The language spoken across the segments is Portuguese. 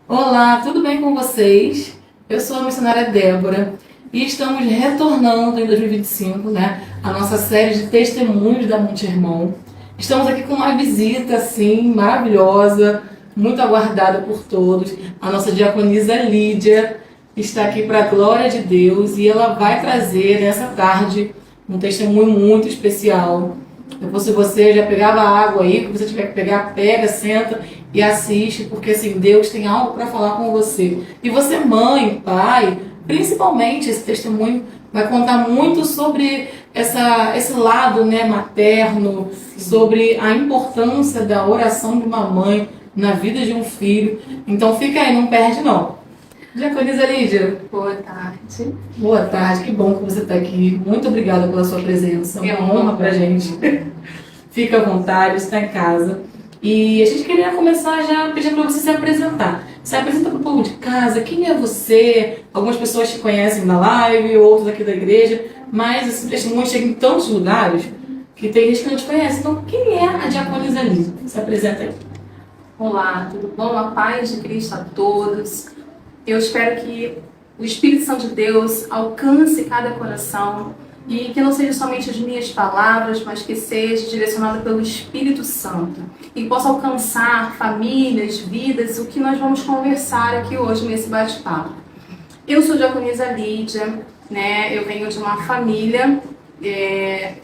Olá, tudo bem com vocês? Eu sou a missionária Débora e estamos retornando em 2025, né? A nossa série de testemunhos da Monte Hermon. Estamos aqui com uma visita, assim, maravilhosa, muito aguardada por todos. A nossa diaconisa Lídia está aqui para a glória de Deus e ela vai trazer nessa tarde um testemunho muito especial. Se você já pegava água aí, que você tiver que pegar, pega, senta e assiste, porque assim, Deus tem algo para falar com você. E você, mãe, pai, principalmente esse testemunho vai contar muito sobre esse lado, né, materno, sobre a importância da oração de uma mãe na vida de um filho. Então fica aí, não perde não. Diaconisa Lídia. Boa tarde. Boa tarde, que bom que você está aqui. Muito obrigada pela sua presença. É uma honra para a gente. Fica à vontade, está em casa. E a gente queria começar já pedindo para você se apresentar. Se apresenta para o povo de casa, quem é você? Algumas pessoas te conhecem da live, outros aqui da igreja, mas esse testemunho chega em tantos lugares que tem gente que não te conhece. Então, quem é a diaconisa Lídia? Se apresenta aí. Olá, tudo bom? A paz de Cristo a todos. Eu espero que o Espírito Santo de Deus alcance cada coração e que não seja somente as minhas palavras, mas que seja direcionado pelo Espírito Santo e possa alcançar famílias, vidas, o que nós vamos conversar aqui hoje nesse bate-papo. Eu sou diaconisa Lídia, né? Eu venho de uma família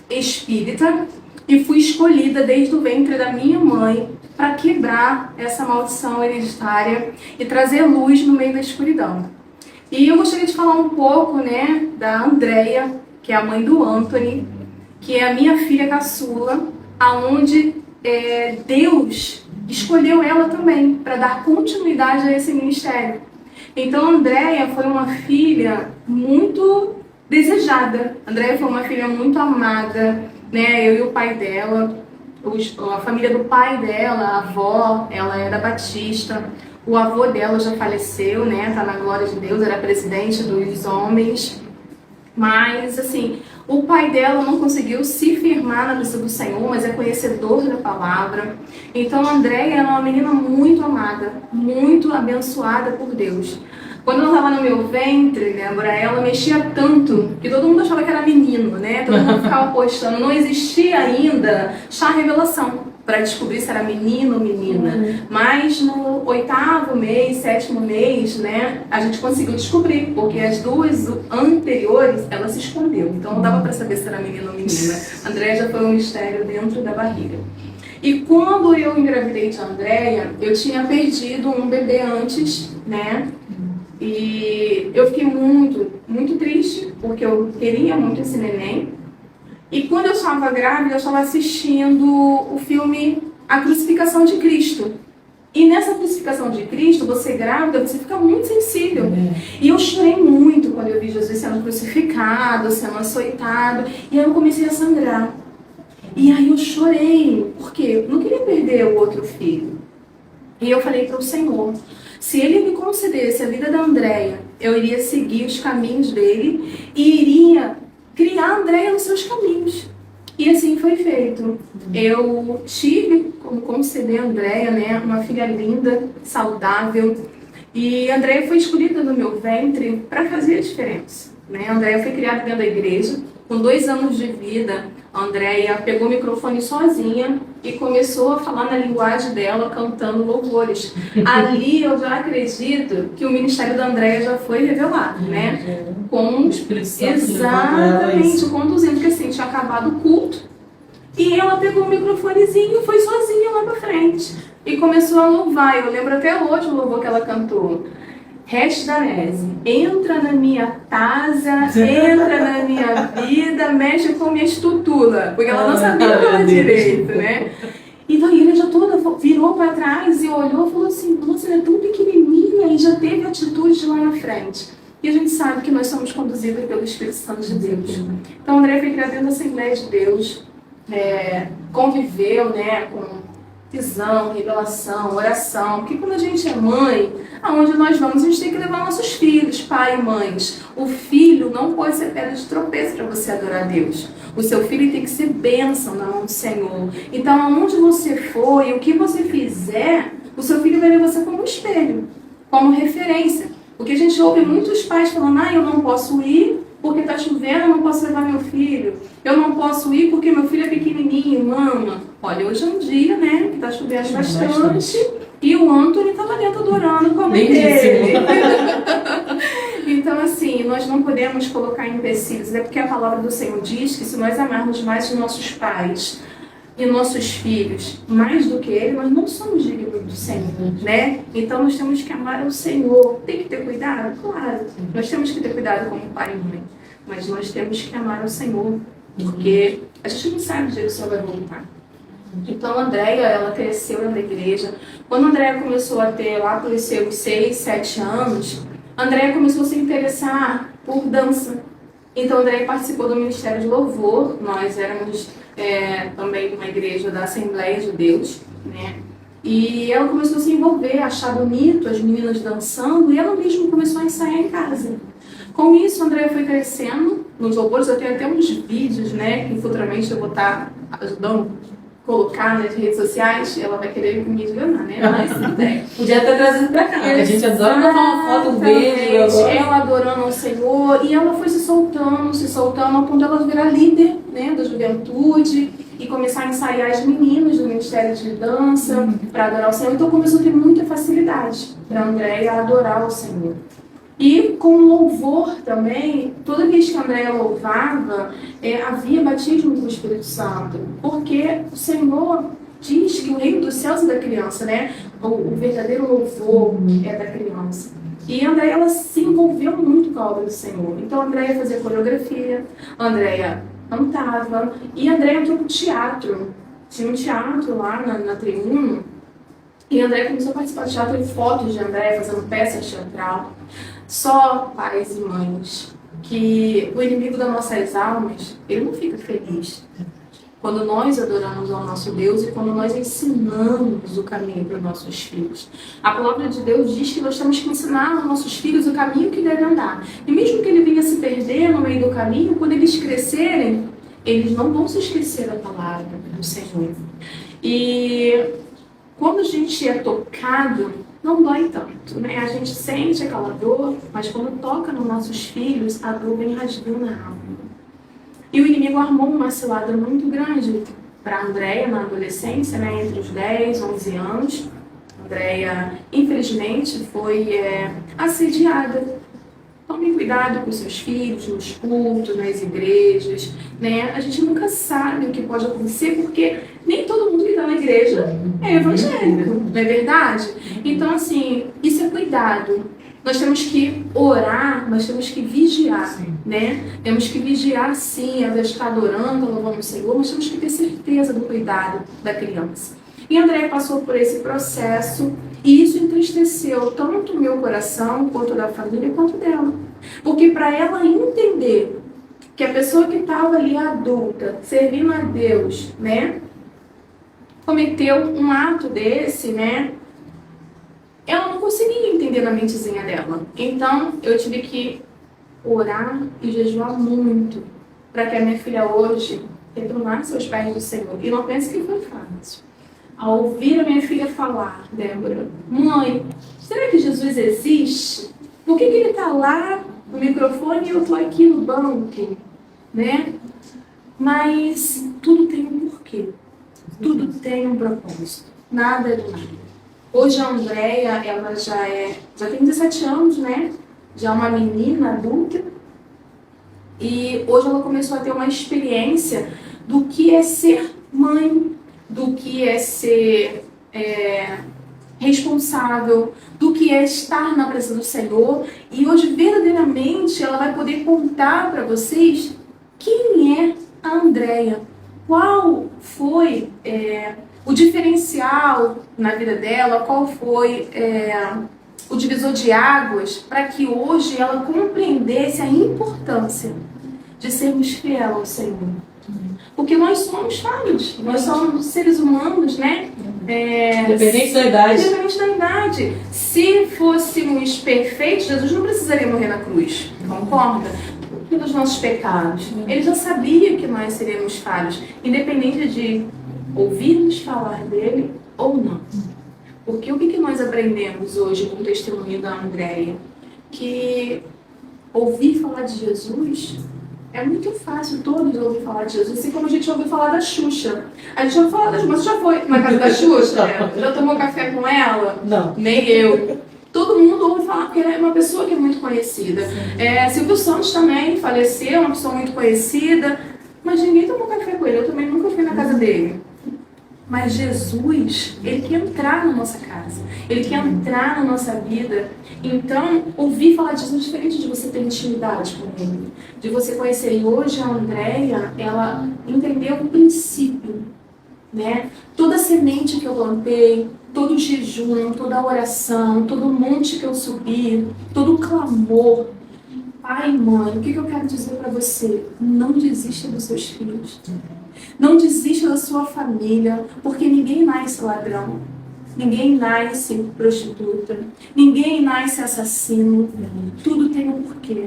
espírita e fui escolhida desde o ventre da minha mãe para quebrar essa maldição hereditária e trazer luz no meio da escuridão. E eu gostaria de falar um pouco, né, da Andréia, que é a mãe do Anthony, que é a minha filha caçula, aonde Deus escolheu ela também para dar continuidade a esse ministério. Então, a Andréia foi uma filha muito desejada. A Andréia foi uma filha muito amada, né? Eu e o pai dela, a família do pai dela, a avó, ela era batista. O avô dela já faleceu, né? Tá na glória de Deus, era presidente dos homens. Mas, assim, o pai dela não conseguiu se firmar na presença do Senhor, mas é conhecedor da palavra. Então, a Andréia era uma menina muito amada, muito abençoada por Deus. Quando ela estava no meu ventre, lembra, ela mexia tanto que todo mundo achava que era menino, né? Todo mundo ficava postando. Não existia ainda chá revelação para descobrir se era menino ou menina. Mas no 8º mês, 7º mês, né, a gente conseguiu descobrir, porque as duas anteriores, ela se escondeu. Então não dava para saber se era menino ou menina. A Andréia já foi um mistério dentro da barriga. E quando eu engravidei de Andréia, eu tinha perdido um bebê antes, né? E eu fiquei muito, muito triste, porque eu queria muito esse neném. E quando eu estava grávida, eu estava assistindo o filme A Crucificação de Cristo. E nessa crucificação de Cristo, você grávida, você fica muito sensível. E eu chorei muito quando eu vi Jesus sendo crucificado, sendo açoitado. E aí eu comecei a sangrar. E aí eu chorei, porque eu não queria perder o outro filho. E eu falei para o Senhor, se Ele me concedesse a vida da Andréia, eu iria seguir os caminhos dele e iria criar a Andréia nos seus caminhos. E assim foi feito. Eu tive como conceder a Andréia, né, uma filha linda, saudável. E a Andréia foi escolhida no meu ventre para fazer a diferença. Né? A Andréia foi criada dentro da igreja. Com 2 anos de vida, a Andréia pegou o microfone sozinha e começou a falar na linguagem dela, cantando louvores. Ali eu já acredito que o ministério da Andréia já foi revelado, né? Com exatamente, conduzindo, porque assim, tinha acabado o culto e ela pegou o microfonezinho e foi sozinha lá pra frente. E começou a louvar. Eu lembro até hoje o louvor que ela cantou. Reste Danese, entra na minha casa, entra na minha vida, mexe com minha estrutura, porque ela não sabia falar direito, né? E a igreja toda virou para trás e olhou e falou assim, nossa, ela é tão pequenininha e já teve atitude lá na frente. E a gente sabe que nós somos conduzidos pelo Espírito Santo de Deus. Então, André foi criado dentro da Assembleia de Deus, conviveu, né, com visão, revelação, oração, porque quando a gente é mãe, aonde nós vamos, a gente tem que levar nossos filhos, pai e mães. O filho não pode ser pedra de tropeço para você adorar a Deus. O seu filho tem que ser bênção na mão do Senhor. Então, aonde você for e o que você fizer, o seu filho vai ver você como um espelho. como referência. Porque a gente ouve muitos pais falando, eu não posso ir porque tá chovendo, eu não posso levar meu filho. Eu não posso ir porque meu filho é pequenininho, mama. Olha, hoje é um dia, né, que tá chovendo bastante. E o Anthony tá lá dentro adorando como ele. Então, assim, nós não podemos colocar empecilhos. É porque a palavra do Senhor diz que se nós amarmos mais os nossos pais e nossos filhos mais do que ele, nós não somos dignos do Senhor, né? Então nós temos que amar o Senhor. Tem que ter cuidado? Claro. Nós temos que ter cuidado como pai e mãe. Mas nós temos que amar o Senhor, porque a gente não sabe o dia que o Senhor vai voltar. Então a Andréia, ela cresceu na igreja. Quando a Andréia começou a ter lá pelos seus 6, 7 anos, a Andréia começou a se interessar por dança. Então a Andréia participou do Ministério de Louvor. Nós éramos também de uma igreja da Assembleia de Deus, né? E ela começou a se envolver, a achar bonito as meninas dançando, e ela mesma começou a ensaiar em casa. Com isso, a Andréia foi crescendo nos louvores. Eu tenho até uns vídeos, né, que futuramente eu vou estar ajudando a colocar nas redes sociais. Ela vai querer me enganar, né? Mas tudo bem. Podia ter trazido pra cá, porque a gente adora botar uma foto dele. Ela adorando o Senhor, e ela foi se soltando ao ponto de ela virar líder, né, da juventude e começar a ensaiar as meninas do Ministério de Dança para adorar o Senhor. Então começou a ter muita facilidade para a Andréia adorar o Senhor. E com louvor também, toda vez que a Andréia louvava, havia batismo do Espírito Santo, porque o Senhor diz que o reino dos céus é da criança, né? O verdadeiro louvor é da criança. E a Andréia, ela se envolveu muito com a obra do Senhor. Então a Andréia fazia coreografia, a Andréia cantava, e a Andréia entrou no teatro. Tinha um teatro lá na Triuno, e a Andréia começou a participar do teatro, e fotos de Andréia fazendo peça teatral. Só pais e mães, que o inimigo das nossas almas, ele não fica feliz quando nós adoramos ao nosso Deus e quando nós ensinamos o caminho para os nossos filhos. A palavra de Deus diz que nós temos que ensinar aos nossos filhos o caminho que devem andar. E mesmo que ele venha se perder no meio do caminho, quando eles crescerem, eles não vão se esquecer da palavra do Senhor. E quando a gente é tocado, não dói tanto, né? A gente sente aquela dor, mas quando toca nos nossos filhos, a dor vem rasgando a alma. E o inimigo armou uma cilada muito grande para a Andréia na adolescência, né? Entre os 10, 11 anos. A Andréia, infelizmente, foi assediada. Tome cuidado com seus filhos, nos cultos, nas igrejas, né? A gente nunca sabe o que pode acontecer, porque nem todo mundo que está na igreja é evangélico, não é verdade? Então, assim, isso é cuidado. Nós temos que orar, nós temos que vigiar, né? Temos que vigiar, sim, ao invés de estar adorando, louvando o Senhor, mas temos que ter certeza do cuidado da criança. E a Andréia passou por esse processo, e isso entristeceu tanto o meu coração, quanto da família, quanto dela. Porque para ela entender que a pessoa que estava ali adulta, servindo a Deus, né, cometeu um ato desse, né, ela não conseguia entender na mentezinha dela. Então, eu tive que orar e jejuar muito para que a minha filha hoje retornasse aos pés do Senhor. E não pense que foi fácil. Ao ouvir a minha filha falar, Débora, mãe, será que Jesus existe? Por que ele está lá no microfone e eu estou aqui no banco? Né? Mas tudo tem um porquê. Tudo tem um propósito. Nada é do nada. Hoje a Andréia, ela já tem 17 anos, né? Já é uma menina adulta. E hoje ela começou a ter uma experiência do que é ser mãe, do que é ser responsável, do que é estar na presença do Senhor. E hoje, verdadeiramente, ela vai poder contar para vocês quem é a Andréia. Qual foi o diferencial na vida dela, qual foi o divisor de águas para que hoje ela compreendesse a importância de sermos fiéis ao Senhor. Porque nós somos falhos, nós somos seres humanos, né? Independente da idade. Independente da idade. Se fôssemos perfeitos, Jesus não precisaria morrer na cruz, concorda? Pelos nossos pecados. Ele já sabia que nós seríamos falhos, independente de ouvirmos falar dele ou não. Porque o que nós aprendemos hoje com o testemunho da Andréia? Que ouvir falar de Jesus é muito fácil, todos ouvem falar de Jesus, assim como a gente ouve falar da Xuxa. A gente ouve falar da Xuxa, mas você já foi na casa da Xuxa? Já tomou café com ela? Não. Nem eu. Todo mundo ouve falar porque ela é uma pessoa que é muito conhecida. Silvio Santos também faleceu, uma pessoa muito conhecida, mas ninguém tomou café com ele, eu também nunca fui na casa dele. Mas Jesus, ele quer entrar na nossa casa, ele quer entrar na nossa vida. Então, ouvir falar de Jesus é diferente de você ter intimidade com ele, de você conhecer. E hoje a Andréia, ela entendeu o princípio, né? Toda semente que eu plantei, todo jejum, toda oração, todo monte que eu subi, todo clamor. Pai e mãe, o que eu quero dizer para você? Não desista dos seus filhos. Não desista da sua família, porque ninguém nasce ladrão, ninguém nasce prostituta, ninguém nasce assassino. Tudo tem um porquê.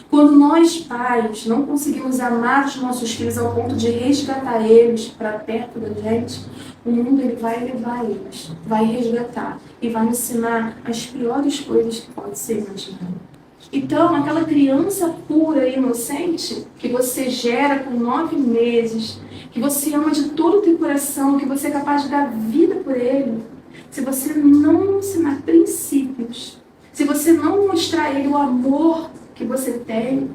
Quando nós, pais, não conseguimos amar os nossos filhos ao ponto de resgatar eles para perto da gente, o mundo ele vai levar eles, vai resgatar e vai ensinar as piores coisas que pode ser imaginado. Então, aquela criança pura e inocente que você gera com 9 meses, que você ama de todo o teu coração, que você é capaz de dar vida por ele, se você não ensinar princípios, se você não mostrar a ele o amor que você tem,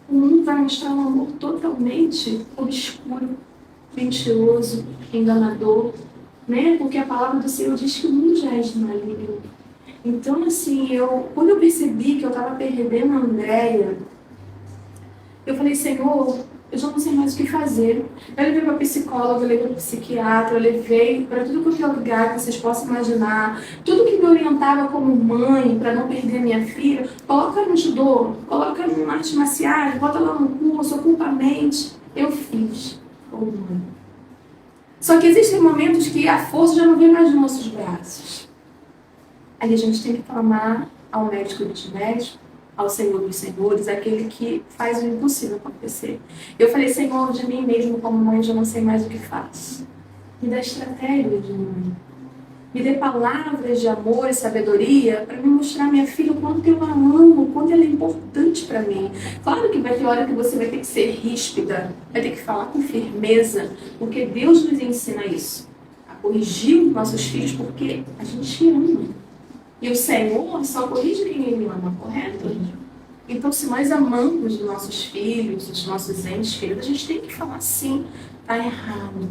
o mundo vai mostrar um amor totalmente obscuro, mentiroso, enganador, né? Porque a palavra do Senhor diz que o mundo já é de maligno. Então, assim, quando eu percebi que eu estava perdendo a Andréia, eu falei, Senhor, eu já não sei mais o que fazer. Eu levei para psicóloga, eu levei para psiquiatra, eu levei para tudo quanto é lugar que vocês possam imaginar. Tudo que me orientava como mãe para não perder minha filha, coloca no judô, coloca no artes marciais, bota lá no curso, ocupa a mente. Eu fiz como mãe. Só que existem momentos que a força já não vem mais nos nossos braços. Aí a gente tem que clamar ao médico dos médicos, ao Senhor dos senhores, aquele que faz o impossível acontecer. Eu falei, Senhor, de mim mesmo como mãe, eu já não sei mais o que faço. Me dá estratégia de mãe. Me dê palavras de amor e sabedoria para me mostrar à minha filha o quanto eu a amo, o quanto ela é importante para mim. Claro que vai ter hora que você vai ter que ser ríspida, vai ter que falar com firmeza, porque Deus nos ensina isso. A corrigir os nossos filhos, porque a gente ama. E o Senhor só corrige quem Ele ama, correto? Então, se nós amamos os nossos filhos, os nossos entes queridos, a gente tem que falar sim, tá errado.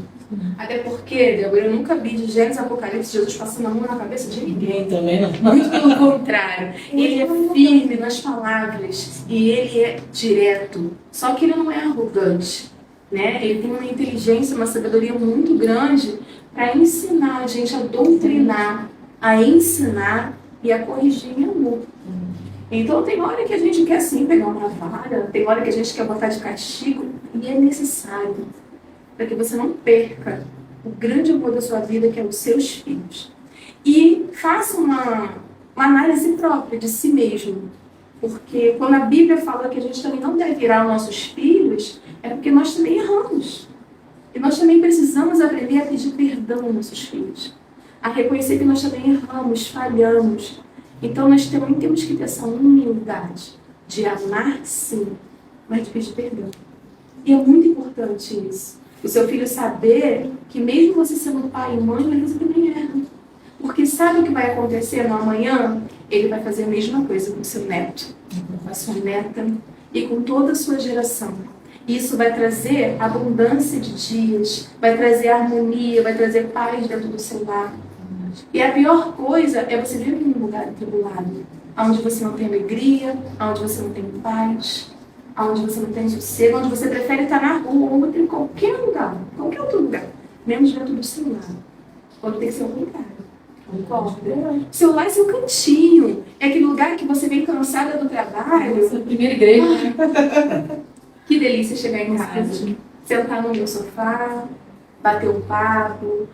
Até porque, Débora, eu nunca vi de Gênesis Apocalipse Jesus passando a mão na cabeça de ninguém. Também não. Muito pelo contrário. Ele é firme nas palavras e ele é direto. Só que ele não é arrogante, né? Ele tem uma inteligência, uma sabedoria muito grande para ensinar a gente a doutrinar, a ensinar e a corrigir em amor. Então tem hora que a gente quer sim pegar uma vara, tem hora que a gente quer botar de castigo, e é necessário para que você não perca o grande amor da sua vida, que é os seus filhos. E faça uma análise própria de si mesmo, porque quando a Bíblia fala que a gente também não deve virar os nossos filhos, é porque nós também erramos. E nós também precisamos aprender a pedir perdão aos nossos filhos, a reconhecer que nós também erramos, falhamos. Então nós também temos que ter essa humildade de amar sim, mas de pedir perdão. E é muito importante isso. O seu filho saber que mesmo você sendo pai e mãe, você também erra. Porque sabe o que vai acontecer no amanhã? Ele vai fazer a mesma coisa com o seu neto, com a sua neta e com toda a sua geração. Isso vai trazer abundância de dias, vai trazer harmonia, vai trazer paz dentro do seu lar. E a pior coisa é você viver num lugar atribulado, onde você não tem alegria, onde você não tem paz, onde você não tem sossego, onde você prefere estar na rua ou em qualquer lugar, qualquer outro lugar, menos dentro do seu lar. Quando tem que ser o contrário. Concorda? Seu lar é seu cantinho. É aquele lugar que você vem cansada do trabalho. Essa é a primeira igreja, né? Que delícia chegar em casa, sentar no meu sofá, bater um papo,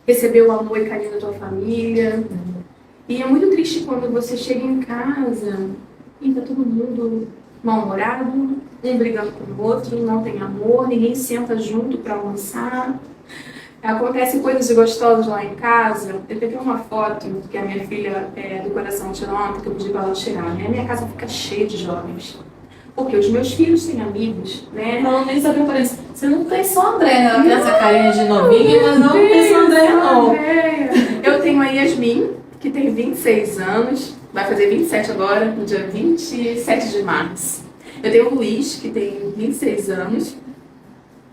receber o amor e carinho da tua família. E é muito triste quando você chega em casa e tá todo mundo mal-humorado, um brigando com o outro, não tem amor, ninguém senta junto para almoçar. Acontece coisas gostosas lá em casa. Eu peguei uma foto que a minha filha do coração tirou ontem, que eu pedi para ela tirar, né? A minha casa fica cheia de jovens. Porque os meus filhos têm amigos, né? Não, nem sabia por isso. Você não tem só a André, ela tem essa carinha de novinha, mas não tem só a André, não. Eu tenho a Yasmin, que tem 26 anos, vai fazer 27 agora, no dia 27 de março. Eu tenho o Luiz, que tem 26 anos.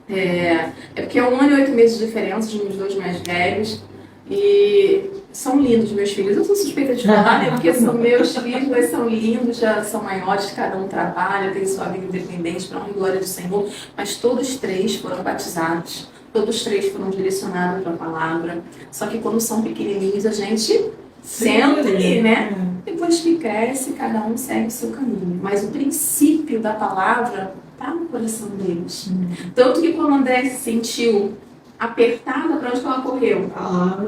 É porque é 1 ano e 8 meses de diferença de uns dois mais velhos. E são lindos meus filhos. Eu sou suspeita de falar, né? Porque são meus filhos, mas são lindos, já são maiores, cada um trabalha, tem sua vida independente, para honra e glória do Senhor. Mas todos três foram batizados, todos três foram direcionados para a palavra. Só que quando são pequenininhos, a gente senta ali, né? Depois que cresce, cada um segue o seu caminho. Mas o princípio da palavra está no coração deles. Tanto que quando André se sentiu apertada, para onde ela correu?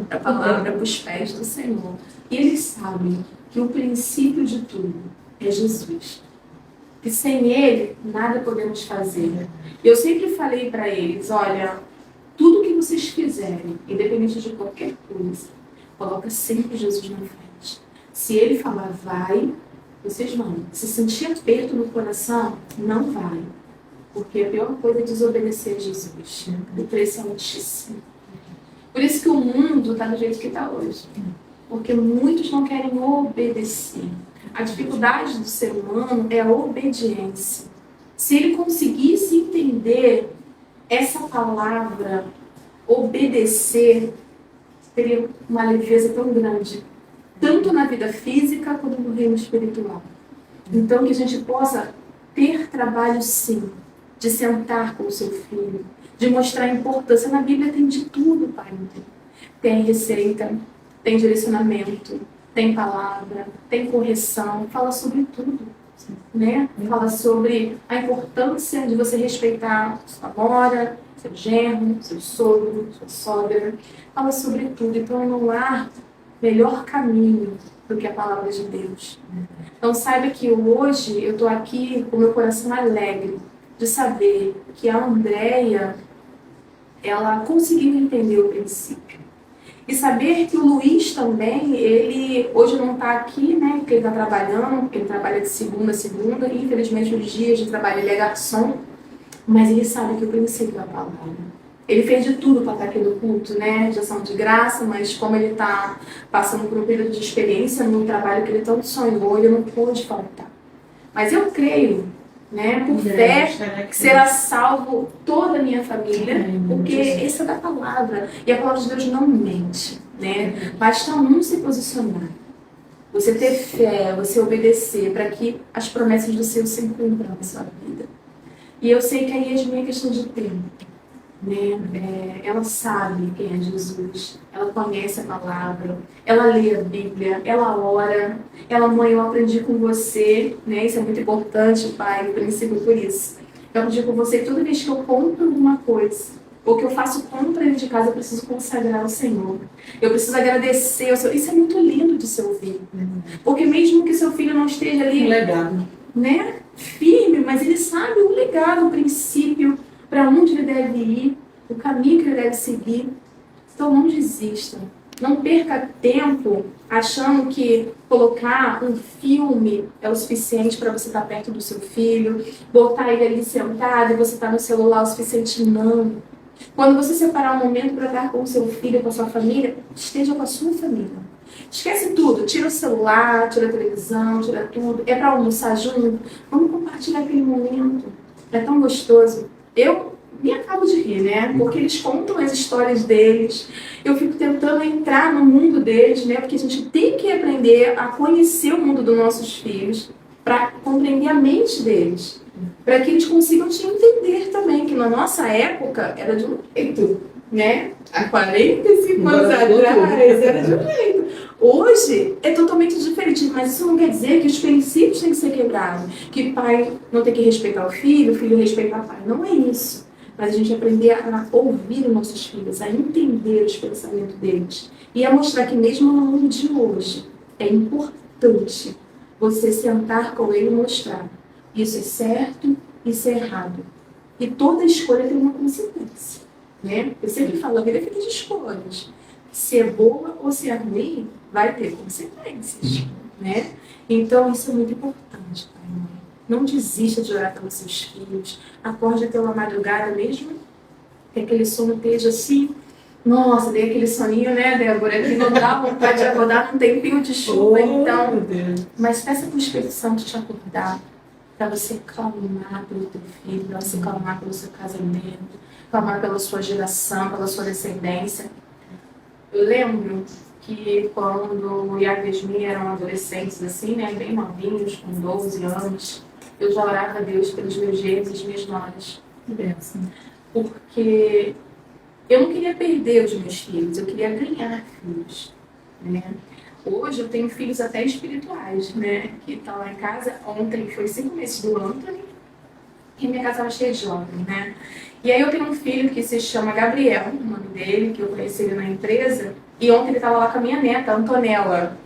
Para a palavra, para os pés do Senhor. E eles sabem que o princípio de tudo é Jesus. Que sem Ele, nada podemos fazer. Eu sempre falei para eles, olha, tudo que vocês fizerem, independente de qualquer coisa, coloca sempre Jesus na frente. Se Ele falar vai, vocês vão. Se sentir aperto no coração, não vai. Porque a pior coisa é desobedecer a Jesus. O preço é altíssimo. Por isso que o mundo está do jeito que está hoje. Porque muitos não querem obedecer. A dificuldade do ser humano é a obediência. Se ele conseguisse entender essa palavra, obedecer, teria uma leveza tão grande. Tanto na vida física quanto no reino espiritual. Então que a gente possa ter trabalho sim. De sentar com o seu filho, de mostrar a importância. Na Bíblia tem de tudo, Pai. Tem receita, tem direcionamento, tem palavra, tem correção, fala sobre tudo. Né? Fala sobre a importância de você respeitar sua nora, seu genro, seu sogro, sua sogra. Fala sobre tudo. Então não há melhor caminho do que a palavra de Deus. Então saiba que hoje eu estou aqui com o meu coração alegre de saber que a Andréia, ela conseguiu entender o princípio. E saber que o Luiz também, ele hoje não está aqui, né? Porque ele está trabalhando, porque ele trabalha de segunda a segunda, e infelizmente os dias de trabalho ele é garçom, mas ele sabe que o princípio é a palavra. Ele fez de tudo para estar aqui no culto, né? De ação de graça, mas como ele está passando por um período de experiência no trabalho que ele tanto sonhou, ele não pôde faltar. Mas eu creio, né, por fé, que será salvo toda a minha família, porque essa é da palavra, e a palavra de Deus não mente, né? Basta um se posicionar, você ter fé, você obedecer, para que as promessas do Senhor se cumpram na sua vida. E eu sei que aí é questão de tempo, né? Ela sabe quem é Jesus, ela conhece a palavra, ela lê a Bíblia, ela ora, ela, mãe, eu aprendi com você, né? Isso é muito importante, pai, o princípio por isso. Eu aprendi com você que toda vez que eu compro alguma coisa, ou que eu faço compra de casa, eu preciso consagrar ao Senhor. Eu preciso agradecer ao Senhor. Isso é muito lindo de se ouvir. Porque mesmo que seu filho não esteja ali, legado, né, firme, mas ele sabe o legado, o princípio, para onde ele deve ir, o caminho que ele deve seguir. Então não desista. Não perca tempo achando que colocar um filme é o suficiente para você estar perto do seu filho, botar ele ali sentado e você estar no celular o suficiente. Não. Quando você separar um momento para estar com o seu filho, com a sua família, esteja com a sua família. Esquece tudo. Tira o celular, tira a televisão, tira tudo. É para almoçar junto? Vamos compartilhar aquele momento. É tão gostoso. Eu me acabo de rir, né? Porque eles contam as histórias deles. Eu fico tentando entrar no mundo deles, né? Porque a gente tem que aprender a conhecer o mundo dos nossos filhos para compreender a mente deles. Para que eles consigam te entender também, que na nossa época era de um jeito, né? Há 45 anos atrás era de um jeito. Hoje é totalmente diferente, mas isso não quer dizer que os princípios têm que ser quebrados. Que pai não tem que respeitar o filho respeitar o pai. Não é isso. Mas a gente aprender a ouvir os nossos filhos, a entender os pensamentos deles. E a mostrar que mesmo no mundo de hoje, é importante você sentar com ele e mostrar. Isso é certo, isso é errado. E toda escolha tem uma consequência. né? Eu sempre falo, a vida é feita de escolhas. Ser boa ou ser ruim vai ter consequências, né? Então, isso é muito importante, pai e mãe. Não desista de orar pelos seus filhos. Acorde pela madrugada mesmo, que aquele sono esteja assim. Nossa, dei aquele soninho, né, Débora? Que não dá vontade de acordar num tempinho de chuva, então. Meu Deus. Mas peça para o Espírito Santo te acordar, para você clamar pelo teu filho, para você clamar pelo seu casamento, clamar pela sua geração, pela sua descendência. Eu lembro que quando o Iago e Yasmin eram adolescentes, assim, né, bem novinhos, com 12 anos, eu já orava a Deus pelos meus gêmeos e as minhas noras. Que bênção. Porque eu não queria perder os meus filhos, eu queria ganhar filhos, né? Hoje eu tenho filhos até espirituais, né? Que estão lá em casa. Ontem foi 5 meses do Anthony e minha casa estava cheia de jovens, né? E aí eu tenho um filho que se chama Gabriel, o nome dele, que eu conheci ele na empresa. E ontem ele estava lá com a minha neta, Antonella.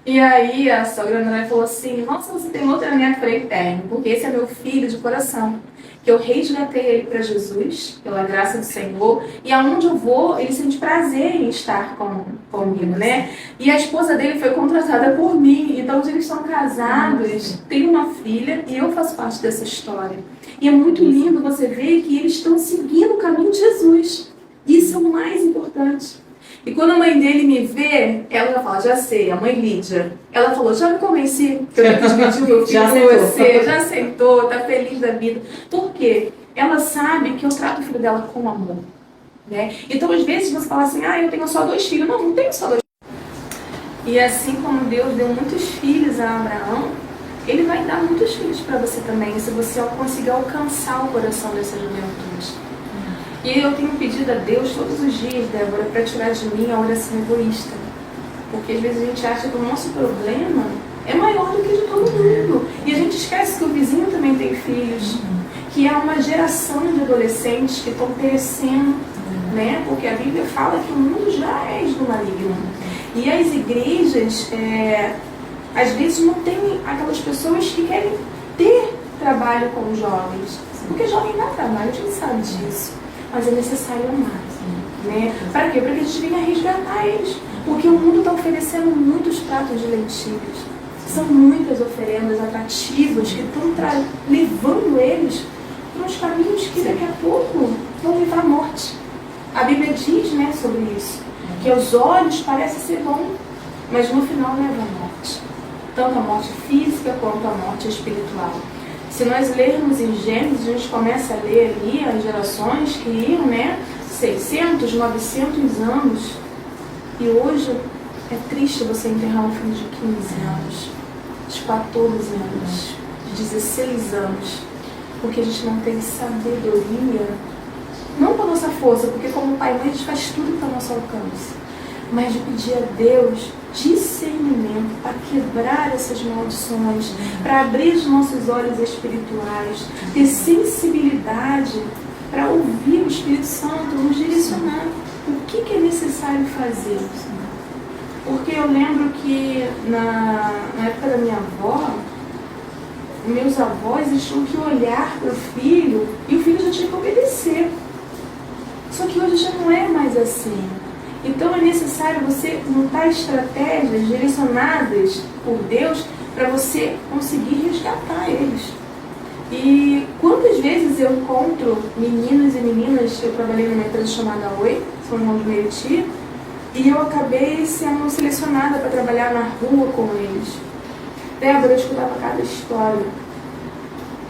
E aí a sogra André falou assim, nossa, você tem outra neta? Eu falei, tenho, porque esse é meu filho de coração. Que eu resgatei ele para Jesus, pela graça do Senhor, e aonde eu vou, ele sente prazer em estar comigo, né? E a esposa dele foi contratada por mim, então hoje eles são casados, têm uma filha, e eu faço parte dessa história. E é muito lindo você ver que eles estão seguindo o caminho de Jesus. Isso é o mais importante. E quando a mãe dele me vê, ela já fala, já sei, a mãe Lídia. Ela falou, já me convenci que eu quis dividir o meu filho com você, já aceitou, tá feliz da vida. Por quê? Ela sabe que eu trato o filho dela com amor, né? Então, às vezes, você fala assim, eu tenho só 2 filhos. Não tenho só 2 filhos. E assim como Deus deu muitos filhos a Abraão, Ele vai dar muitos filhos para você também, se você conseguir alcançar o coração dessa juventude. E eu tenho pedido a Deus todos os dias, Débora, para tirar de mim a oração egoísta. Porque às vezes a gente acha que o nosso problema é maior do que de todo mundo. E a gente esquece que o vizinho também tem filhos. Que é uma geração de adolescentes que estão perecendo, né? Porque a Bíblia fala que o mundo já é do maligno. E as igrejas, às vezes, não tem aquelas pessoas que querem ter trabalho com os jovens. Porque jovem dá trabalho, a gente sabe disso. Mas é necessário amar, né? Para quê? Para que a gente venha resgatar eles. Porque o mundo está oferecendo muitos pratos de lentilhas. São muitas oferendas atrativas que estão levando eles para uns caminhos que daqui a pouco vão levar à morte. A Bíblia diz, né, sobre isso. Que aos olhos parece ser bom, mas no final leva à morte. Tanto a morte física quanto a morte espiritual. Se nós lermos em Gênesis, a gente começa a ler ali as gerações que iam, né, 600, 900 anos. E hoje é triste você enterrar um filho de 15 anos, de 14 anos, de 16 anos, porque a gente não tem sabedoria, não com a nossa força, porque como pai e mãe a gente faz tudo para o nosso alcance, mas de pedir a Deus discernimento para quebrar essas maldições, para abrir os nossos olhos espirituais, ter sensibilidade para ouvir o Espírito Santo nos direcionar o que é necessário fazer. Porque eu lembro que na época da minha avó, meus avós eles tinham que olhar para o filho e o filho já tinha que obedecer. Só que hoje já não é mais assim. Então é necessário você montar estratégias direcionadas por Deus para você conseguir resgatar eles. E quantas vezes eu encontro meninos e meninas, eu trabalhei numa empresa chamada Oi, São João de Meriti, e eu acabei sendo selecionada para trabalhar na rua com eles. Débora, eu escutava cada história.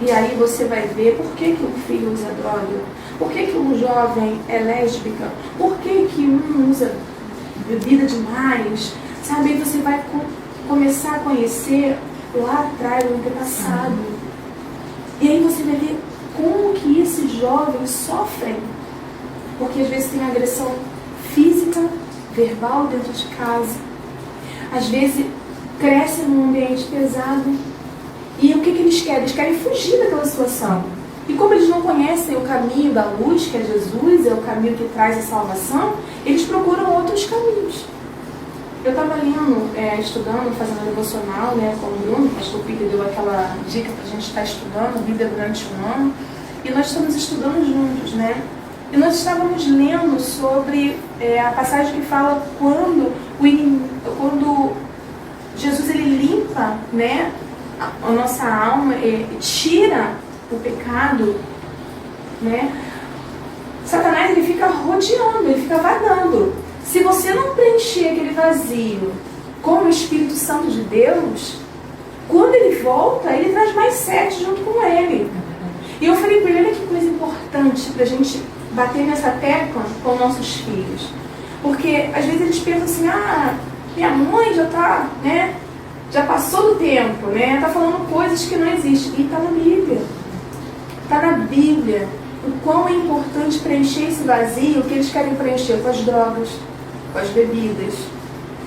E aí você vai ver por que um filho usa droga, por que um jovem é lésbica, por que um usa bebida demais, sabe? E você vai começar a conhecer lá atrás o antepassado. E aí você vai ver como que esses jovens sofrem, porque às vezes tem agressão física, verbal dentro de casa, às vezes crescem num ambiente pesado. E o que eles querem? Eles querem fugir daquela situação. E como eles não conhecem o caminho da luz, que é Jesus, é o caminho que traz a salvação, eles procuram outros caminhos. Eu estava lendo, estudando, fazendo devocional, né, com o Bruno, o pastor Peter deu aquela dica para a gente estar estudando a Bíblia durante um ano, e nós estamos estudando juntos, né? E nós estávamos lendo sobre a passagem que fala quando Jesus ele limpa, né, a nossa alma, tira o pecado, né? Satanás ele fica rodeando, ele fica vagando. Se você não preencher aquele vazio com o Espírito Santo de Deus, quando ele volta, ele traz mais 7 junto com ele. E eu falei para ele, olha que coisa importante para a gente bater nessa tecla com nossos filhos. Porque às vezes eles pensam assim, minha mãe já está, né, já passou do tempo, né, está falando coisas que não existem. E está na Bíblia. Está na Bíblia. O quão é importante preencher esse vazio que eles querem preencher com as drogas, com as bebidas,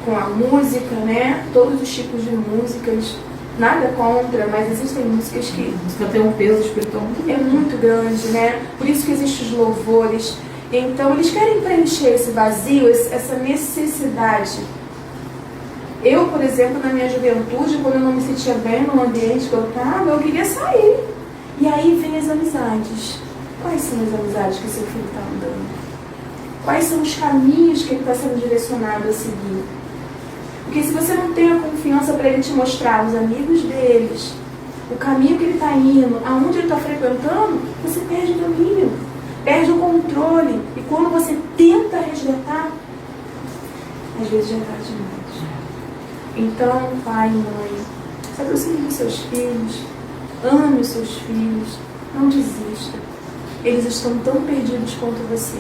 com a música, né? Todos os tipos de músicas. Nada contra, mas existem músicas que... A música tem um peso espiritual muito grande, né? Por isso que existem os louvores. Então, eles querem preencher esse vazio, essa necessidade. Eu, por exemplo, na minha juventude, quando eu não me sentia bem no ambiente que eu estava, eu queria sair. E aí vem as amizades. Quais são as amizades que seu filho está andando? Quais são os caminhos que ele está sendo direcionado a seguir? Porque se você não tem a confiança para ele te mostrar os amigos deles, o caminho que ele está indo, aonde ele está frequentando, você perde o domínio, perde o controle. E quando você tenta resgatar, às vezes já é tarde demais. Então, pai e mãe, se aproxime dos seus filhos, ame os seus filhos, não desista. Eles estão tão perdidos quanto você.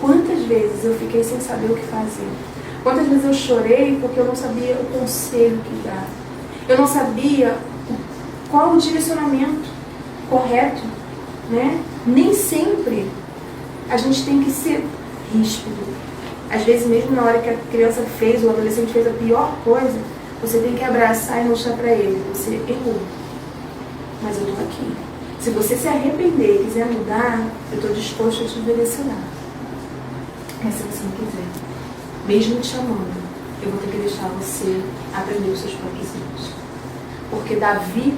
Quantas vezes eu fiquei sem saber o que fazer? Quantas vezes eu chorei porque eu não sabia o conselho que dar? Eu não sabia qual o direcionamento correto, né? Nem sempre a gente tem que ser ríspido. Às vezes, mesmo na hora que a criança fez, o adolescente fez a pior coisa, você tem que abraçar e mostrar para ele: você errou, mas eu estou aqui. Se você se arrepender e quiser mudar, eu estou disposto a te direcionar. Mas se você não quiser, mesmo te amando, eu vou ter que deixar você aprender os seus próprios erros. Porque Davi,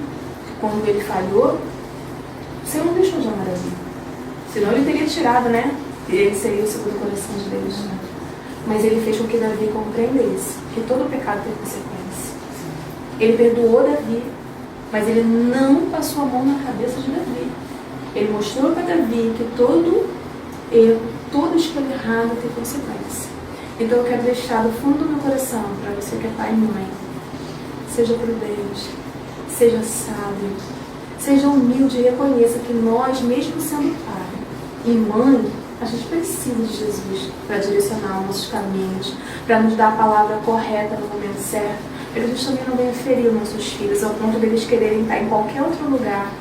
quando ele falhou, o Senhor não deixou de amar Davi. Senão ele teria tirado, né? E ele seria o segundo coração de Deus. Mas ele fez com que Davi compreendesse que todo pecado tem consequência. Ele perdoou Davi, mas ele não passou a mão na cabeça de Davi. Ele mostrou para Davi que todo erro, toda escolha errada tem consequência. Então eu quero deixar do fundo do meu coração, para você que é pai e mãe: seja prudente, seja sábio, seja humilde e reconheça que nós, mesmo sendo pai e mãe, a gente precisa de Jesus para direcionar os nossos caminhos, para nos dar a palavra correta no momento certo, para que a gente também não venha ferir os nossos filhos ao ponto deles quererem estar em qualquer outro lugar,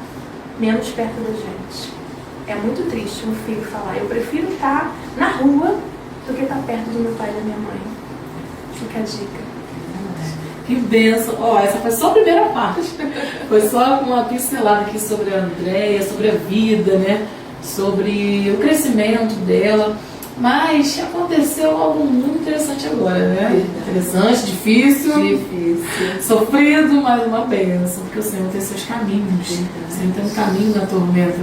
menos perto da gente. É muito triste um filho falar: eu prefiro estar na rua do que estar perto do meu pai e da minha mãe. Fica a dica. Que bênção! Essa foi só a primeira parte. Foi só uma pincelada aqui sobre a Andréia, sobre a vida, né? Sobre o crescimento dela. Mas aconteceu algo muito interessante agora, né? Interessante, difícil, sofrido, mas uma bênção, porque o Senhor tem seus caminhos. O Senhor tem um caminho na tormenta.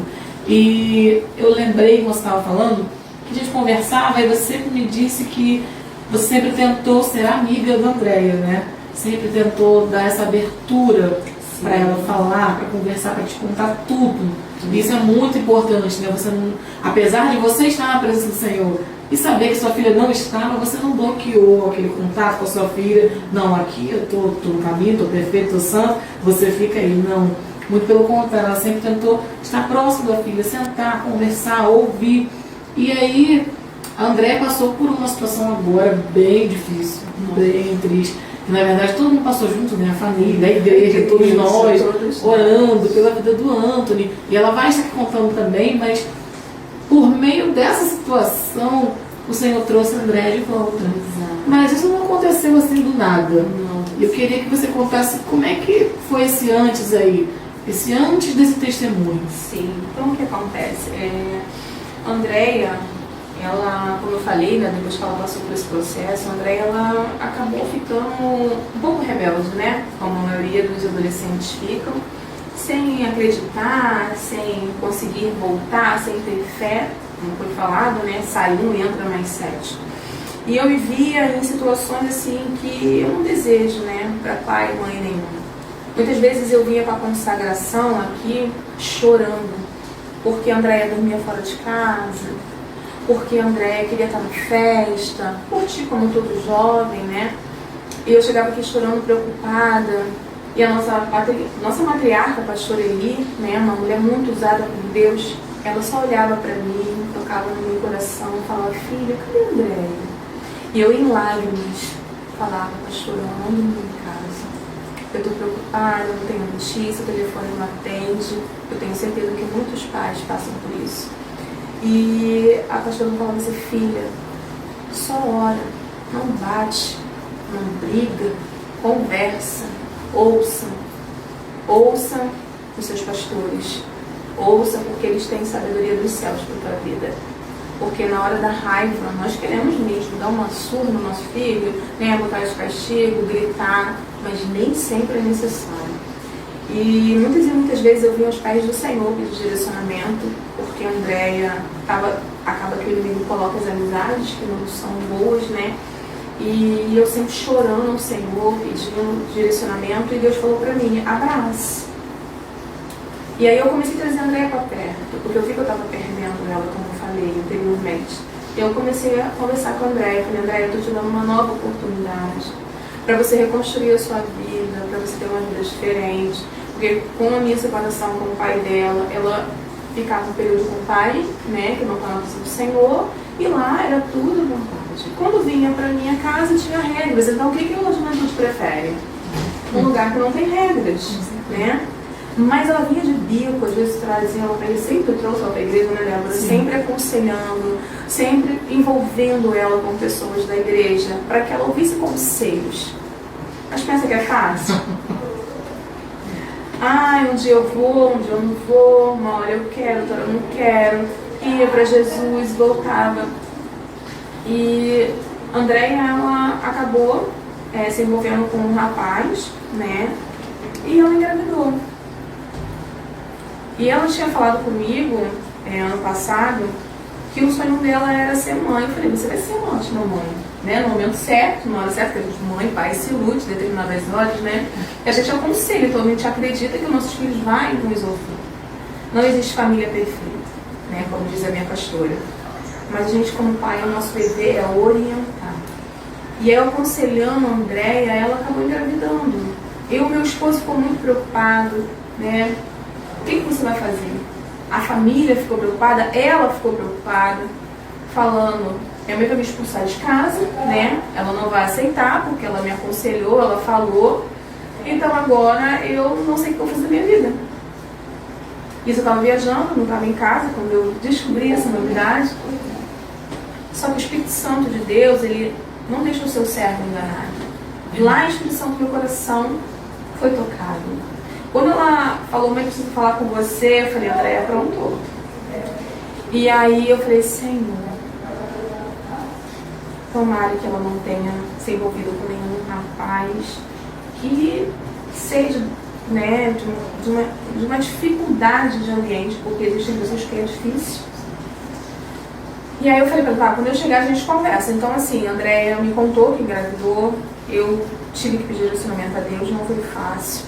E eu lembrei, como você estava falando, que a gente conversava e você sempre me disse que você sempre tentou ser amiga da Andréia, né? Sempre tentou dar essa abertura para ela falar, para conversar, para te contar tudo. Isso é muito importante, né? Você não, apesar de você estar na presença do Senhor e saber que sua filha não estava, você não bloqueou aquele contato com a sua filha. Não, aqui eu estou no caminho, estou perfeito, estou santo, você fica aí. Não, muito pelo contrário, ela sempre tentou estar próximo da filha, sentar, conversar, ouvir. E aí a Andréia passou por uma situação agora bem difícil, bem triste. Na verdade, todo mundo passou junto, né? A família, a igreja, todos nós, orando pela vida do Anthony. E ela vai estar aqui contando também, mas por meio dessa situação, o Senhor trouxe a Andréia de volta. Mas isso não aconteceu assim do nada. Eu queria que você contasse como é que foi esse antes aí, esse antes desse testemunho. Sim, então o que acontece? A Andréia, ela, como eu falei, né, depois que ela passou por esse processo, a Andréia, ela acabou ficando um pouco rebelde, né? Como a maioria dos adolescentes ficam, sem acreditar, sem conseguir voltar, sem ter fé. como foi falado, né? Sai um, entra mais 7. E eu me via em situações assim que eu não desejo, né? Para pai e mãe nenhum. Muitas vezes eu vinha para a consagração aqui chorando, porque a Andréia dormia fora de casa, porque a Andréia queria estar na festa, curtir como todo jovem, né? E eu chegava aqui chorando, preocupada. E a nossa matriarca, a pastora Eli, né, uma mulher muito usada por Deus, ela só olhava para mim, tocava no meu coração, falava: filha, cadê a Andréia? E eu, em lágrimas, falava: pastora, eu ando em casa. Eu estou preocupada, eu não tenho notícia, o telefone não atende. Eu tenho certeza que muitos pais passam por isso. E a pastora falava assim: filha, só ora, não bate, não briga, conversa, ouça os seus pastores, ouça, porque eles têm sabedoria dos céus para a tua vida. Porque na hora da raiva, nós queremos mesmo dar uma surra no nosso filho, né, botar de castigo, gritar, mas nem sempre é necessário. E muitas vezes eu vi aos pés do Senhor pedir direcionamento, porque a Andréia acaba que o inimigo coloca as amizades que não são boas, né? E eu sempre chorando ao Senhor, pedindo direcionamento, e Deus falou para mim: abrace. E aí eu comecei a trazer a Andréia para perto, porque eu vi que eu estava perdendo ela, como eu falei anteriormente. Eu comecei a conversar com a Andréia, falei: Andréia, eu estou te dando uma nova oportunidade para você reconstruir a sua vida, para você ter uma vida diferente. Porque com a minha separação com o pai dela, ela ficava um período com o pai, né, que não estava do Senhor, e lá era tudo à vontade. Quando vinha para minha casa tinha regras. Então o que a juventude prefere? Um lugar que não tem regras, né? Mas ela vinha de bico, às vezes trazia ela para ele, sempre trouxe ela para a igreja, né, Débora? Sempre aconselhando, sempre envolvendo ela com pessoas da igreja, para que ela ouvisse conselhos. Mas pensa que é fácil? Um dia eu vou, um dia eu não vou, uma hora eu quero, outra hora eu não quero. Ia para Jesus, voltava. E a Andréia, ela acabou se envolvendo com um rapaz, né? E ela engravidou. E ela tinha falado comigo, ano passado, que o sonho dela era ser mãe. Eu falei: você vai ser uma ótima mãe, né? No momento certo, na hora certa, que a gente, mãe, pai, se ilude determinadas horas, né? E a gente aconselha, então a gente acredita que os nossos filhos vão nos ouvir. Não existe família perfeita, né? Como diz a minha pastora. Mas a gente, como pai, o nosso dever é orientar. E eu aconselhando a Andréia, ela acabou engravidando. Meu esposo ficou muito preocupado, né? O que você vai fazer? A família ficou preocupada, ela ficou preocupada, falando: minha mãe vai me expulsar de casa, né? Ela não vai aceitar, porque ela me aconselhou, ela falou. Então agora eu não sei o que eu vou fazer da minha vida. Isso, eu estava viajando, não estava em casa quando eu descobri essa novidade. Só que o Espírito Santo de Deus, ele não deixa o seu servo enganado. Lá a Espírito Santo do meu coração foi tocado. Quando ela falou: mãe, preciso falar com você, eu falei: Andréia, aprontou. E aí eu falei: Senhor, tomara que ela não tenha se envolvido com nenhum rapaz que seja, né, de uma dificuldade de ambiente, porque existem pessoas que é difícil. E aí eu falei para ela: quando eu chegar a gente conversa. Então assim, a Andréia me contou que engravidou, eu tive que pedir direcionamento a Deus, não foi fácil.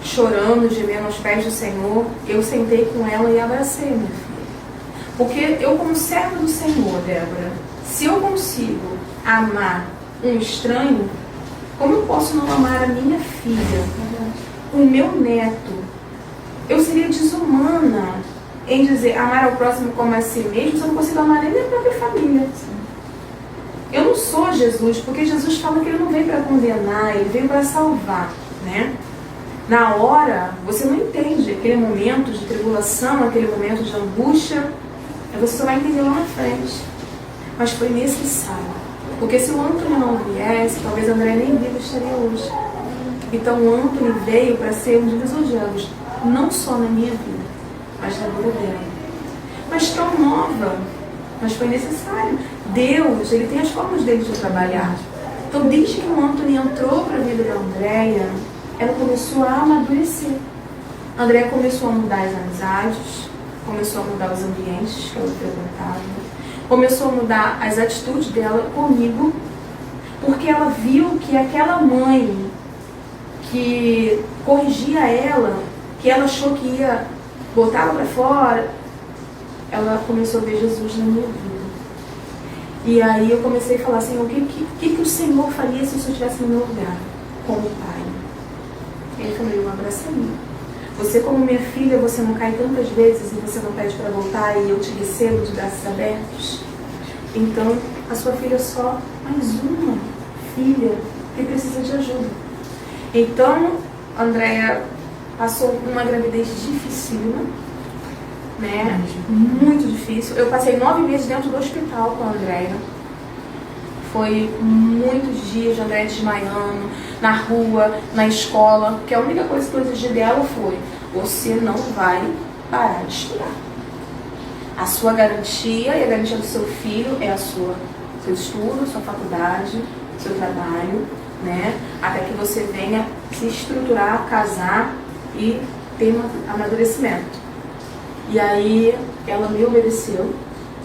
Chorando, gemendo aos pés do Senhor, eu sentei com ela e abracei minha filha. Porque eu, como serva do Senhor, Débora, se eu consigo amar um estranho, como eu posso não amar a minha filha, o meu neto? Eu seria desumana em dizer amar ao próximo como a si mesmo, se eu não consigo amar nem minha própria família. Eu não sou Jesus, porque Jesus fala que ele não veio para condenar, ele veio para salvar, né? Na hora, você não entende aquele momento de tribulação, aquele momento de angústia, você só vai entender lá na frente. Mas foi necessário. Porque se o Antônio não viesse, talvez a Andréia nem viva estaria hoje. Então o Antônio veio para ser um divisor de águas, não só na minha vida, mas na vida dela. Mas tão nova, mas foi necessário. Deus, ele tem as formas dele de trabalhar. Então desde que o Antônio entrou para a vida da Andréia, ela começou a amadurecer. A Andréia começou a mudar as amizades, começou a mudar os ambientes que ela frequentava, começou a mudar as atitudes dela comigo, porque ela viu que aquela mãe que corrigia ela, que ela achou que ia botar ela para fora, ela começou a ver Jesus na minha vida. E aí eu comecei a falar assim, o que o Senhor faria se eu estivesse no meu lugar, como pai? Ele falou, um abraço a mim. Você como minha filha, você não cai tantas vezes e você não pede para voltar e eu te recebo de braços abertos? Então, a sua filha é só mais uma filha que precisa de ajuda. Então, a Andréia passou uma gravidez dificílima, né? Muito difícil. Eu passei 9 meses dentro do hospital com a Andréia. Foi muitos dias de Andréia desmaiando, na rua, na escola, porque a única coisa que eu exigi dela foi: você não vai parar de estudar. A sua garantia e a garantia do seu filho é seu estudo, sua faculdade, seu trabalho, né? Até que você venha se estruturar, casar e ter um amadurecimento. E aí ela me obedeceu.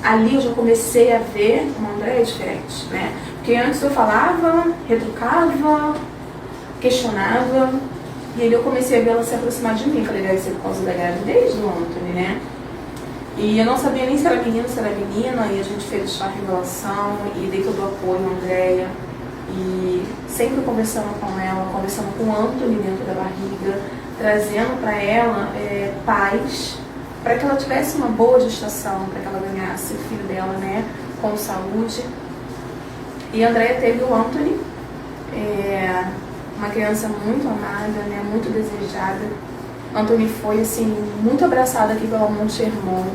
Ali eu já comecei a ver uma Andréia diferente, né? Porque antes eu falava, retrucava, questionava, e aí eu comecei a ver ela se aproximar de mim. Falei, deve ser por causa da gravidez do Anthony, né? E eu não sabia nem se era menino, se era menina, e a gente fez a revelação e dei todo o apoio à Andréia. E sempre conversando com ela, conversando com o Anthony dentro da barriga, trazendo para ela paz, para que ela tivesse uma boa gestação, para que ela ganhasse o filho dela, né, com saúde. E a Andréia teve o Anthony, uma criança muito amada, né, muito desejada. Anthony foi assim, muito abraçado aqui pela Monte Hermon,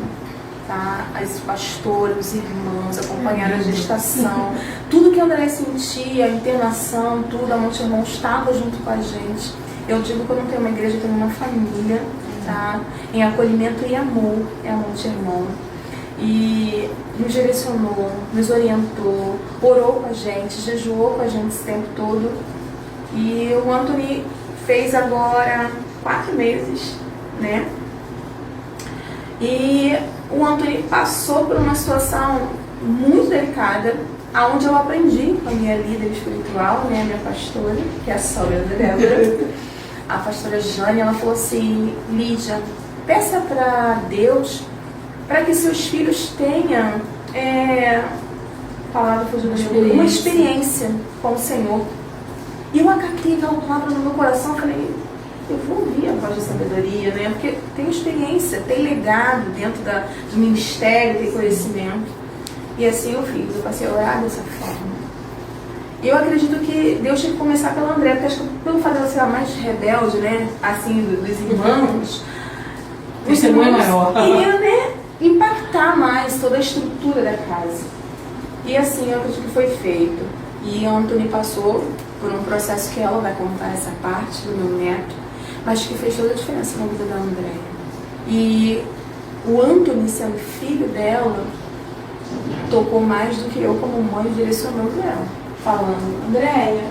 tá? As pastoras, os irmãos acompanharam a gestação. Tudo que a Andréia sentia, a internação, tudo, a Monte Hermon estava junto com a gente. Eu digo que eu não tenho uma igreja, eu tenho uma família, tá? Em acolhimento e amor é a Monte Hermon. E nos direcionou, nos orientou, orou com a gente, jejuou com a gente esse tempo todo. E o Anthony fez agora 4 meses, né? E o Anthony passou por uma situação muito delicada, onde eu aprendi com a minha líder espiritual, né, a minha pastora, que é a sogra da Débora, a pastora Jane. Ela falou assim: Lídia, peça para Deus para que seus filhos tenham uma experiência com o Senhor. E eu acatei aquela palavra no meu coração, falei, eu vou ouvir a voz da sabedoria, né? Porque tem experiência, tem legado dentro do ministério, tem conhecimento. E assim eu fiz, eu passei a orar dessa forma. E eu acredito que Deus tinha que começar pela Andréia, porque acho que pelo fato dela ser a mais rebelde, né? Assim, dos irmãos, os irmãos iriam, né, impactar mais toda a estrutura da casa. E assim eu acredito que foi feito. E a Anthony passou por um processo que ela vai contar essa parte do meu neto, mas que fez toda a diferença na vida da Andréia. E o Anthony, sendo filho dela, tocou mais do que eu como mãe, direcionando ela, falando: Andréia,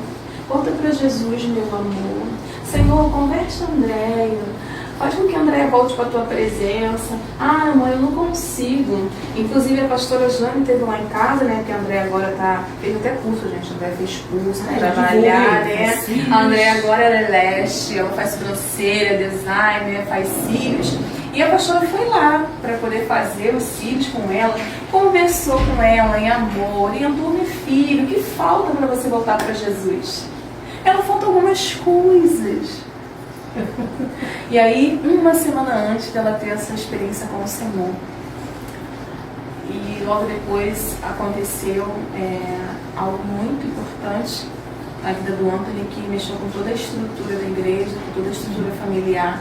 conta para Jesus, meu amor. Senhor, converte a Andréia. Faz com que a Andréia volte para a tua presença. Ah, mãe, eu não consigo. Inclusive a pastora Jane teve lá em casa, né? Porque a Andréia agora fez até curso, gente. A Andréia fez curso, trabalhar, né? A Andréia agora ela é leste, ela faz sobrancelha, design, faz cílios. E a pastora foi lá para poder fazer os cílios com ela, conversou com ela em amor, orientou: meu filho, o que falta para você voltar para Jesus? Ela falta algumas coisas. E aí, uma semana antes dela ter essa experiência com o Senhor, e logo depois aconteceu algo muito importante na vida do Anthony, que mexeu com toda a estrutura da igreja, com toda a estrutura familiar.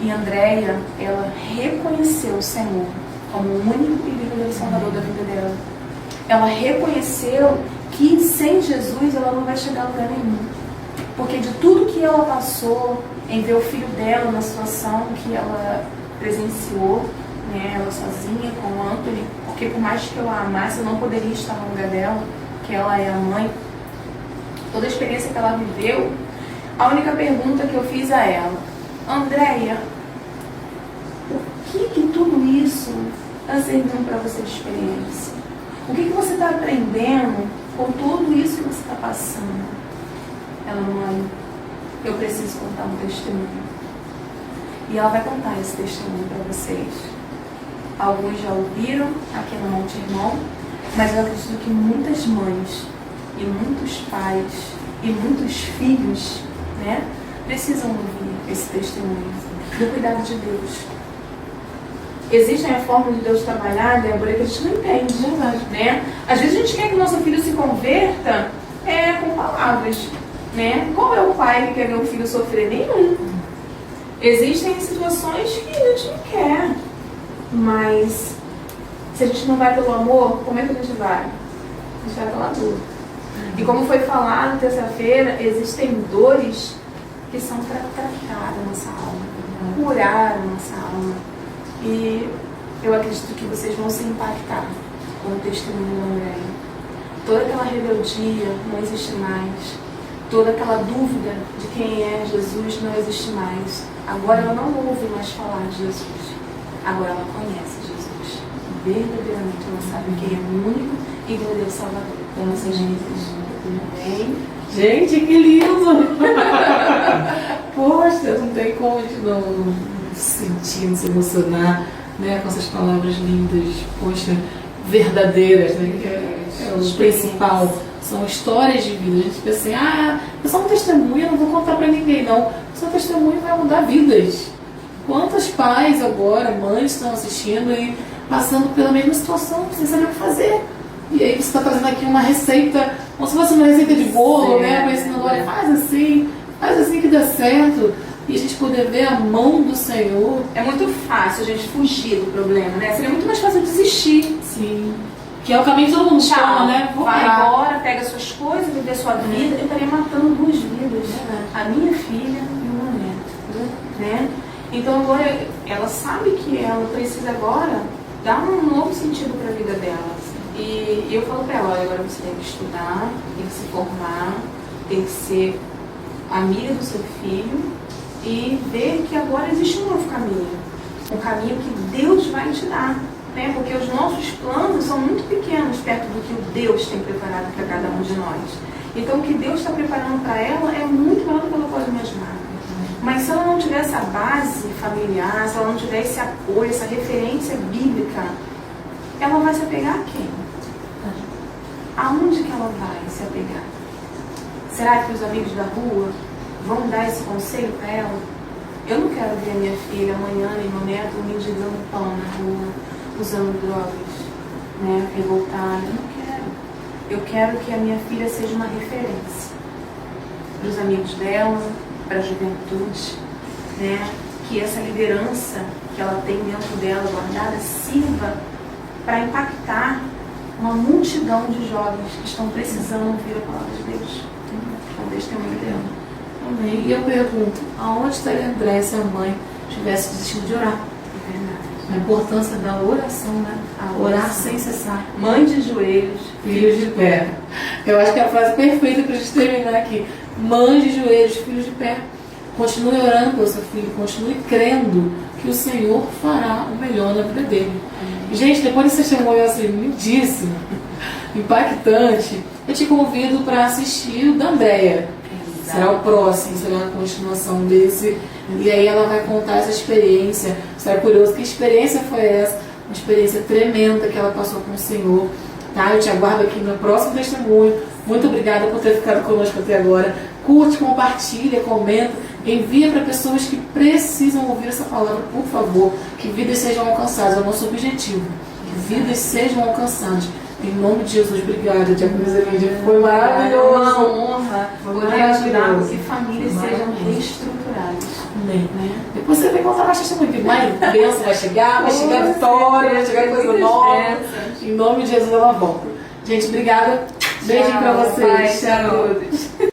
E a Andréia, ela reconheceu o Senhor como o único e verdadeiro Salvador da vida dela. Ela reconheceu que sem Jesus ela não vai chegar a lugar nenhum. Porque de tudo que ela passou, em ver o filho dela na situação que ela presenciou, né, ela sozinha com o Anthony, porque por mais que eu a amasse, eu não poderia estar no lugar dela, que ela é a mãe. Toda a experiência que ela viveu, a única pergunta que eu fiz a ela: Andréia, o que tudo isso está servindo para você de experiência? O que você está aprendendo com tudo isso que você está passando? Ela, mãe, eu preciso contar um testemunho. E ela vai contar esse testemunho para vocês. Alguns já ouviram aqui no Monte Hermon, mas eu acredito que muitas mães e muitos pais e muitos filhos, né, precisam ouvir esse testemunho do cuidado de Deus. Existem a forma de Deus trabalhar, Débora, que a gente não entende, né? Às vezes a gente quer que o nosso filho se converta com palavras, né? Qual é o pai que quer ver o filho sofrer? Nenhum. Existem situações que a gente não quer, mas se a gente não vai pelo amor, como é que a gente vai? A gente vai pela dor. E como foi falado terça-feira, existem dores que são para tratar a nossa alma, curar a nossa alma. E eu acredito que vocês vão se impactar com o testemunho da Andréia. Toda aquela rebeldia não existe mais. Toda aquela dúvida de quem é Jesus não existe mais. Agora ela não ouve mais falar de Jesus. Agora ela conhece Jesus. Verdadeiramente ela sabe quem é o único e verdadeiro Salvador da nossa Jesus. Amém? Gente, que lindo! Poxa, não tem como a gente não sentir, não se emocionar, né, com essas palavras lindas, poxa, verdadeiras, né, que é o principal. São histórias de vida. A gente pensa assim, eu sou um testemunho, eu não vou contar pra ninguém, não. O seu testemunho vai mudar vidas. Quantos pais agora, mães, estão assistindo e passando pela mesma situação, sem saber o que fazer? E aí você está trazendo aqui uma receita, como se fosse uma receita de bolo, né? Ensinando, olha, faz assim que dá certo. E a gente poder ver a mão do Senhor. É muito fácil a gente fugir do problema, né? Seria muito mais fácil desistir. Sim. Que é o caminho que todo mundo chama, né? Vai embora, pega suas coisas, vive a sua vida. Eu estaria matando duas vidas. A minha filha e o meu neto. Né? Então agora ela sabe que ela precisa agora dar um novo sentido para a vida dela. E eu falo para ela, olha, agora você tem que estudar, tem que se formar, tem que ser amiga do seu filho e ver que agora existe um novo caminho. Um caminho que Deus vai te dar. Né? Porque os nossos planos são muito pequenos perto do que o Deus tem preparado para cada um de nós. Então o que Deus está preparando para ela é muito maior do que ela pode imaginar. Mas se ela não tiver essa base familiar, se ela não tiver esse apoio, essa referência bíblica, ela vai se apegar a quem? Aonde que ela vai se apegar? Será que os amigos da rua vão dar esse conselho para ela? Eu não quero ver a minha filha amanhã e meu neto mendigando pão na rua, usando drogas, né, revoltada. Eu não quero. Eu quero que a minha filha seja uma referência para os amigos dela, para a juventude, né, que essa liderança que ela tem dentro dela guardada sirva para impactar uma multidão de jovens que estão precisando ouvir a palavra de Deus. É o testemunho dela. Amém. E eu pergunto, aonde estaria André se a mãe tivesse desistido de orar? É verdade. A importância da oração, né? Orar sem cessar. Mãe de joelhos, Filhos de pé. Eu acho que é a frase perfeita para a gente terminar aqui. Mãe de joelhos, filhos de pé. Continue orando pelo seu filho, continue crendo que o Senhor fará o melhor na vida dele. Gente, depois desse testemunho assim, lindíssimo, impactante, eu te convido para assistir o da Andréia. Será o próximo, será a continuação desse. E aí ela vai contar essa experiência. Você é curioso, que experiência foi essa? Uma experiência tremenda que ela passou com o Senhor. Tá? Eu te aguardo aqui no próximo testemunho. Muito obrigada por ter ficado conosco até agora. Curte, compartilha, comenta. Envia para pessoas que precisam ouvir essa palavra, por favor. Que vidas sejam alcançadas. É o nosso objetivo. Que vidas sejam alcançadas. Em nome de Jesus, obrigada, Diaconisa Lídia. Foi maravilhoso. Uma honra poder ajudar que famílias sejam reestruturadas. Amém. Depois você vai contar mais testemunho. Que mais bênção vai chegar vitória, vai chegar coisa nova. Em nome de Jesus, ela volta. Gente, obrigada. Beijo pra vocês. Tchau.